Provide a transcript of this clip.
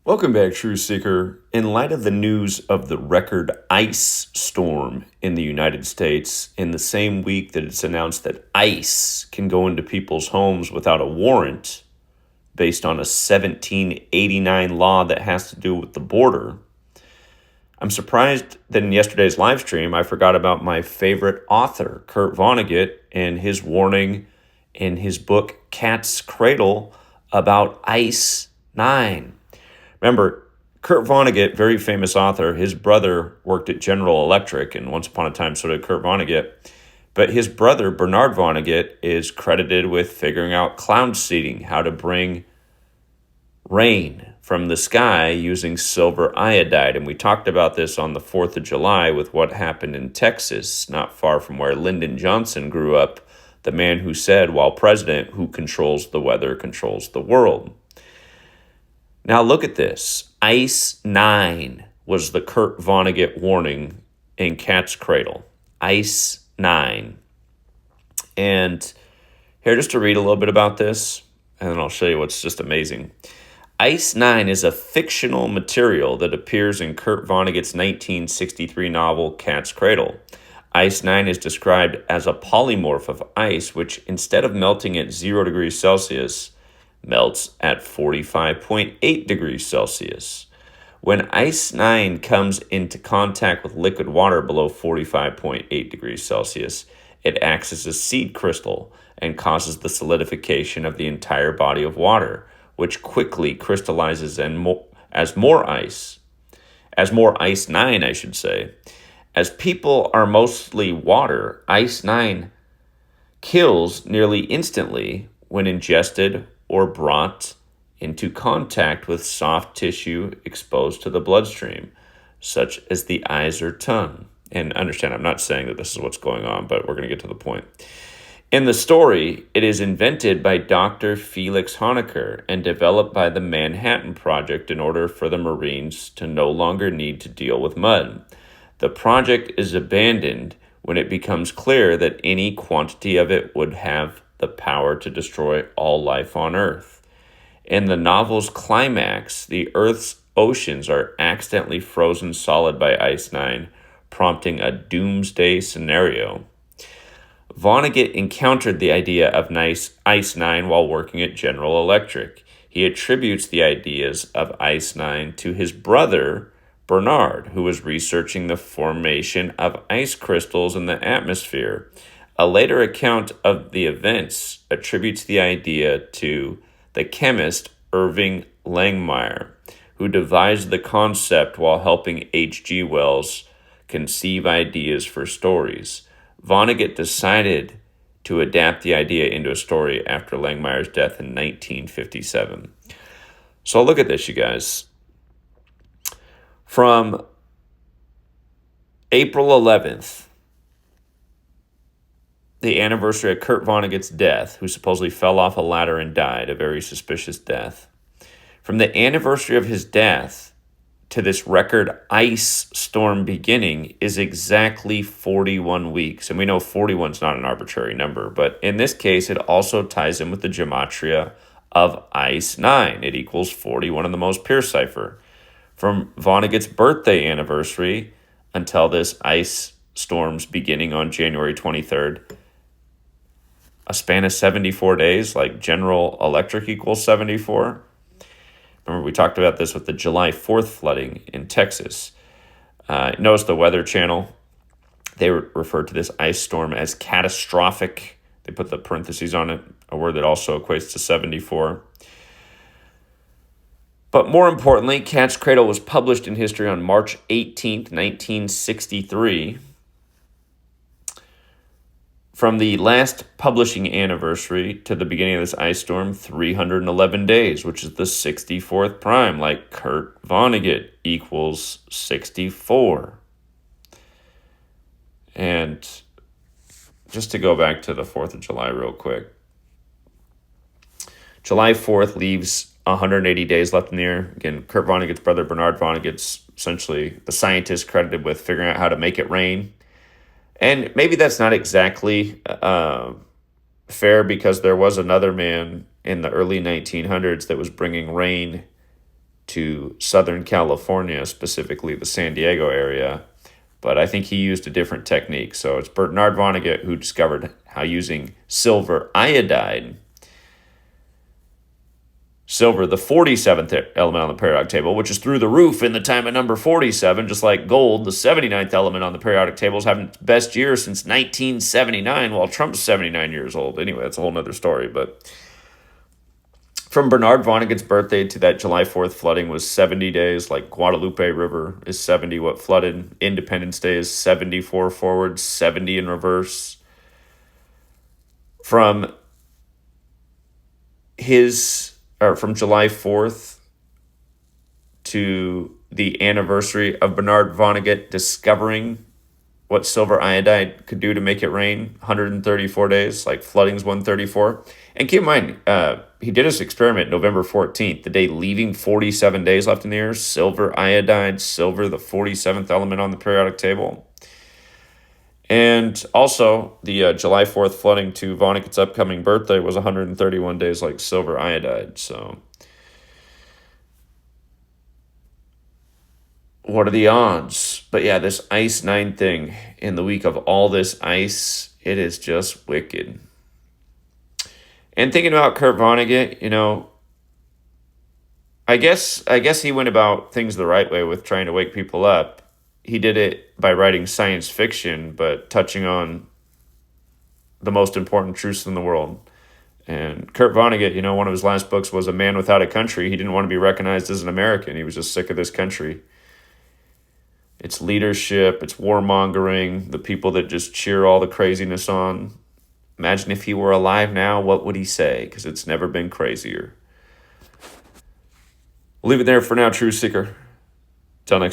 Welcome back, True Seeker. In light of the news of the record ice storm in the United States, in the same week that it's announced that ice can go into people's homes without a warrant based on a 1789 law that has to do with the border, I'm surprised that in yesterday's live stream, I forgot about my favorite author, Kurt Vonnegut, and his warning in his book, Cat's Cradle, about Ice 9. Remember, Kurt Vonnegut, very famous author, his brother worked at General Electric, and once upon a time so did Kurt Vonnegut. But his brother, Bernard Vonnegut, is credited with figuring out cloud seeding, how to bring rain from the sky using silver iodide. And we talked about this on the 4th of July with what happened in Texas, not far from where Lyndon Johnson grew up, the man who said, while president, who controls the weather controls the world. Now look at this. Ice 9 was the Kurt Vonnegut warning in Cat's Cradle. Ice 9. And here, just to read a little bit about this, and then I'll show you what's just amazing. Ice 9 is a fictional material that appears in Kurt Vonnegut's 1963 novel Cat's Cradle. Ice 9 is described as a polymorph of ice, which instead of melting at 0 degrees Celsius, melts at 45.8 degrees Celsius. When Ice 9 comes into contact with liquid water below 45.8 degrees Celsius, it acts as a seed crystal and causes the solidification of the entire body of water, which quickly crystallizes as more Ice 9, I should say. As people are mostly water, Ice 9 kills nearly instantly when ingested or brought into contact with soft tissue exposed to the bloodstream, such as the eyes or tongue. And understand, I'm not saying that this is what's going on, but we're going to get to the point. In the story, it is invented by Dr. Felix Honecker and developed by the Manhattan Project in order for the Marines to no longer need to deal with mud. The project is abandoned when it becomes clear that any quantity of it would have the power to destroy all life on Earth. In the novel's climax, the Earth's oceans are accidentally frozen solid by Ice 9, prompting a doomsday scenario. Vonnegut encountered the idea of Ice 9 while working at General Electric. He attributes the ideas of Ice 9 to his brother, Bernard, who was researching the formation of ice crystals in the atmosphere. A later account of the events attributes the idea to the chemist Irving Langmuir, who devised the concept while helping H.G. Wells conceive ideas for stories. Vonnegut decided to adapt the idea into a story after Langmuir's death in 1957. So look at this, you guys. From April 11th, the anniversary of Kurt Vonnegut's death, who supposedly fell off a ladder and died, a very suspicious death. From the anniversary of his death to this record ice storm beginning is exactly 41 weeks. And we know 41 is not an arbitrary number, but in this case, it also ties in with the gematria of Ice 9. It equals 41 in the Mohs-Pierce cipher. From Vonnegut's birthday anniversary until this ice storm's beginning on January 23rd, a span of 74 days, like General Electric equals 74. Remember, we talked about this with the July 4th flooding in Texas. Notice the Weather Channel, they refer to this ice storm as catastrophic. They put the parentheses on it, a word that also equates to 74. But more importantly, Cat's Cradle was published in history on March 18th, 1963. From the last publishing anniversary to the beginning of this ice storm, 311 days, which is the 64th prime, like Kurt Vonnegut, equals 64. And just to go back to the 4th of July real quick. July 4th leaves 180 days left in the year. Again, Kurt Vonnegut's brother, Bernard Vonnegut's essentially the scientist credited with figuring out how to make it rain. And maybe that's not exactly fair, because there was another man in the early 1900s that was bringing rain to Southern California, specifically the San Diego area. But I think he used a different technique. So it's Bernard Vonnegut who discovered how using silver iodide, silver, the 47th element on the periodic table, which is through the roof in the time of number 47, just like gold, the 79th element on the periodic table, is having its best year since 1979, while Trump's 79 years old. Anyway, that's a whole nother story. But from Bernard Vonnegut's birthday to that July 4th flooding was 70 days, like Guadalupe River is 70 what flooded. Independence Day is 74 forward, 70 in reverse. From July 4th to the anniversary of Bernard Vonnegut discovering what silver iodide could do to make it rain, 134 days, like flooding's 134. And keep in mind, he did this experiment November 14th, the day leaving 47 days left in the year. Silver iodide, silver, the 47th element on the periodic table. And also, the July 4th flooding to Vonnegut's upcoming birthday was 131 days like silver iodide. So, what are the odds? But yeah, this ice 9 thing, in the week of all this ice, it is just wicked. And thinking about Kurt Vonnegut, I guess he went about things the right way with trying to wake people up. He did it by writing science fiction, but touching on the most important truths in the world. And Kurt Vonnegut, one of his last books was A Man Without a Country. He didn't want to be recognized as an American. He was just sick of this country. It's leadership, it's warmongering, the people that just cheer all the craziness on. Imagine if he were alive now, what would he say? Because it's never been crazier. We'll leave it there for now, Truth Seeker. Till next time.